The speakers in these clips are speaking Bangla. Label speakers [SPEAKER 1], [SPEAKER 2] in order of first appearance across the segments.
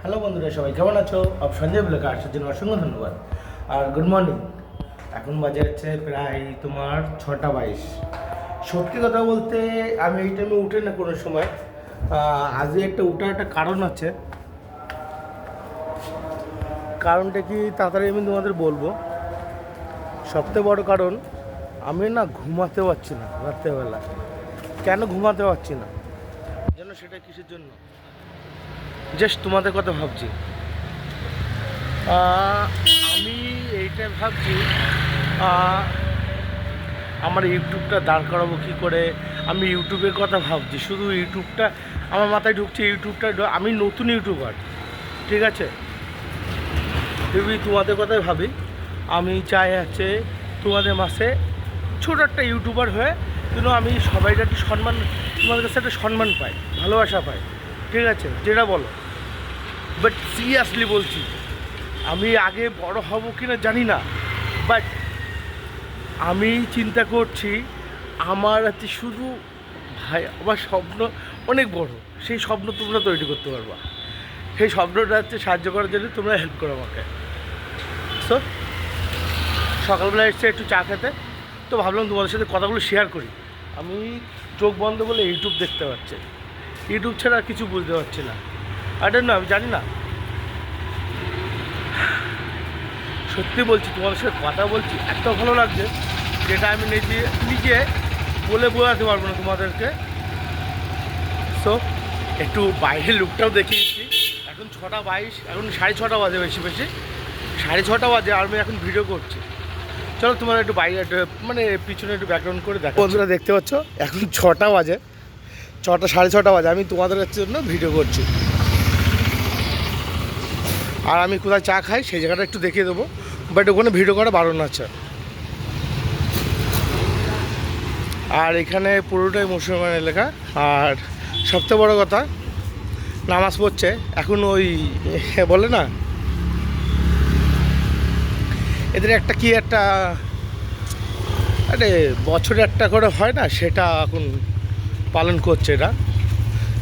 [SPEAKER 1] হ্যালো বন্ধুরা, সবাই কেমন আছো? সঞ্জয় ব্লগে আসার জন্য অসংখ্য ধন্যবাদ। আর গুড মর্নিং। এখন বাজে হচ্ছে প্রায় তোমার 6:22। সত্যি কথা বলতে আমি এই টাইমে উঠে না কোনো সময়। আজকে উঠার একটা কারণ আছে। কারণটা কি তাড়াতাড়ি আমি তোমাদের বলবো। সবথেকে বড় কারণ, আমি না ঘুমাতে পারছি না রাত্রেবেলা। কেন ঘুমাতে পারছি না যেন, সেটা কিসের জন্য জাস্ট তোমাদের কথা ভাবছি। আমি এইটা ভাবছি আমার ইউটিউবটা দাঁড় করাবো কী করে। আমি ইউটিউবের কথা ভাবছি, শুধু ইউটিউবটা আমার মাথায় ঢুকছে। ইউটিউবটা আমি নতুন ইউটিউবার, ঠিক আছে। তোমাদের কথাই ভাবি। আমি চাই হচ্ছে তোমাদের মাসে ছোটো একটা ইউটিউবার হয়ে কিন্তু আমি সবাইকে একটা সম্মান, তোমাদের কাছে একটা সম্মান পাই, ভালোবাসা পাই, ঠিক আছে, যেটা বলো। বাট সিরিয়াসলি বলছি, আমি আগে বড় হব কি না জানি না, বাট আমি চিন্তা করছি আমার হচ্ছে শুধু ভাই, আমার স্বপ্ন অনেক বড়। সেই স্বপ্ন তোমরা তৈরি করতে পারবা। সেই স্বপ্নটা হচ্ছে সাহায্য করার জন্য তোমরা হেল্প করো আমাকে। সো সকালবেলা এসছে একটু চা খেতে, তো ভাবলাম তোমাদের সাথে কথাগুলো শেয়ার করি। আমি চোখ বন্ধ করলে ইউটিউব দেখতে পাচ্ছি, ইউটিউব ছাড়া কিছু বুঝতে পারছি না। না, আমি জানি না, সত্যি বলছি, তোমাদের সাথে কথা বলছি এত ভালো লাগছে যেটা আমি নিজে বলে বোঝাতে পারবো না তোমাদেরকে। সো একটু বাইরের লুকটাও দেখিয়েছি। এখন 6:22, এখন 6:30 বাজে, বেশি 6:30 বাজে, আর আমি এখন ভিডিও করছি। চলো তোমার একটু বাইরে মানে পিছনে একটু ব্যাকগ্রাউন্ড করে দেখো। বন্ধুরা দেখতে পাচ্ছ এখন 6টা বাজে, 6:30 বাজে, আমি তোমাদের জন্য ভিডিও করছি। আর আমি কোথায় চা খাই সেই জায়গাটা একটু দেখিয়ে দেবো, বাট ওখানে ভিডিও করা বারণ আছে। আর এখানে পুরোটাই মুসলমান এলাকা। আর সবথেকে বড় কথা, নামাজ পড়ছে এখন। ওই বলে না, এদের একটা কি একটা বছরে একটা করে হয় না, সেটা এখন পালন করছে। এরা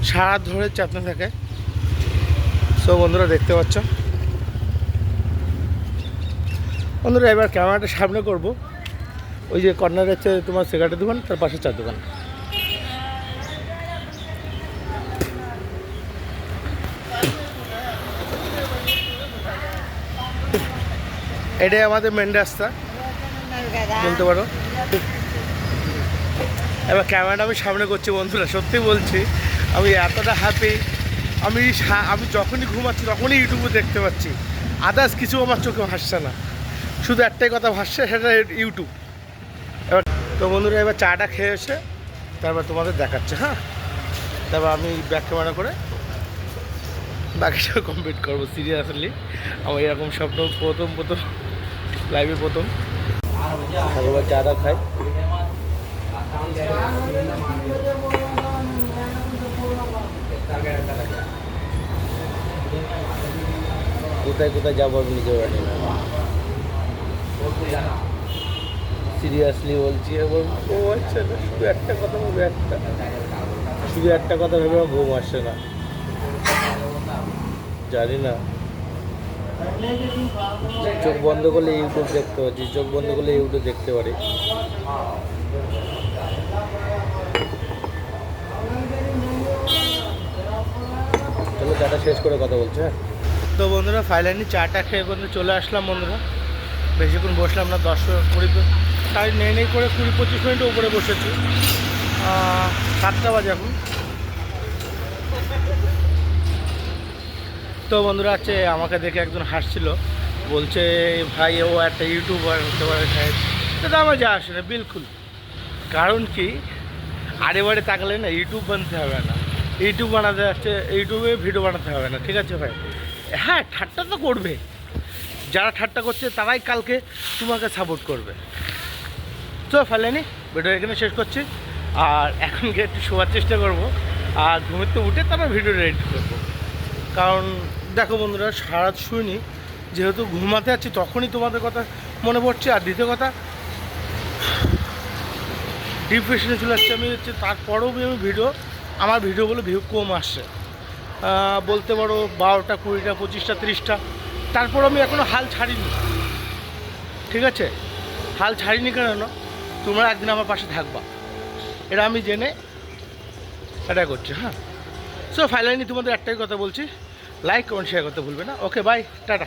[SPEAKER 1] সারা ধরে চাপতে থাকে। সো বন্ধুরা দেখতে পাচ্ছ, বন্ধুরা এবার ক্যামেরাটা সামনে করব। ওই যে কর্নারে হচ্ছে তোমার সিগারেটের দোকান, তার পাশে চার দোকান। এটাই আমাদের মেন রাস্তা বলতে পারো। এবার ক্যামেরাটা আমি সামনে করছি। বন্ধুরা সত্যি বলছি, আমি এতটা হ্যাপি। আমি যখনই ঘুমাচ্ছি তখনই ইউটিউবে দেখতে পাচ্ছি। আদার্স কিছু আমার চোখে ভাসছে না, শুধু একটাই কথা ভাসছে, সেটা ইউটিউব। এবার তো বন্ধুরা এবার চাটা খেয়ে এসে তারপর তোমাদের দেখাচ্ছে। হ্যাঁ, তারপর আমি ব্যাক ক্যামেরা করে বাকিটা কমপ্লিট করবো। সিরিয়াসলি আমার এরকম স্বপ্ন প্রথম লাইভে প্রথম। এবার চাটা খাই। কোথায় কোথায় যাবো আমি নিজেও জানি না, সিরিয়াসলি বলছি। এবং ও আচ্ছা, শুধু একটা কথা ভেবে আমার ঘুম আসছে না, জানি না। চোখ বন্ধ করলে ইউটিউব দেখতে পাচ্ছি, চোখ বন্ধ করলে ইউটিউব দেখতে পারি। চলো চাটা শেষ করে কথা বলছি। হ্যাঁ, তো বন্ধুরা ফাইনালি চাটা খেয়ে বন্ধু চলে আসলাম। বন্ধুরা বেশিক্ষণ বসলাম না, 10-20 তাই নেই করে 20-25 মিনিট উপরে বসেছি। 7টা বাজে এখন। তো বন্ধুরা আছে, আমাকে দেখে একজন হাসছিল, বলছে ভাই ও একটা ইউটিউবার হতে পারে সাহেব। সেটা আমার যা আসে না বিলকুল। কারণ কি, আরে বারে তাকালে না ইউটিউব বানাতে হবে না, ইউটিউব বানাতে যাচ্ছে, ইউটিউবে ভিডিও বানাতে হবে না, ঠিক আছে ভাই। হ্যাঁ, ঠাট্টা তো করবে, যারা ঠাট্টা করছে তারাই কালকে তোমাকে সাপোর্ট করবে। তো ফাইনালি ভিডিও এখানে শেষ করছি। আর এখন গিয়ে একটু শোয়ার চেষ্টা করবো, আর ঘুমেতে উঠে তারপর ভিডিও রেডি করবো। কারণ দেখো বন্ধুরা, সারা রাত শুইনি, যেহেতু ঘুমাতে যাচ্ছি তখনই তোমাদের কথা মনে পড়ছে। আর দ্বিতীয় কথা, ডিপ্রেশনে চলে আসছে আমি হচ্ছে, তারপরেও আমি আমার ভিডিওগুলো ভিউ কম আসছে। বলতে পারো 12টা 20টা 25টা 30টা। তারপর আমি এখনও হাল ছাড়িনি, ঠিক আছে? হাল ছাড়িনি কেন, তোমরা একদিন আমার পাশে থাকবা, এটা আমি জেনে এটা করছি। হ্যাঁ, সো ফাইনালি তোমাদের একটাই কথা বলছি, লাইক কমেন্ট শেয়ার করতে ভুলবে না। ওকে, বাই, টাটা।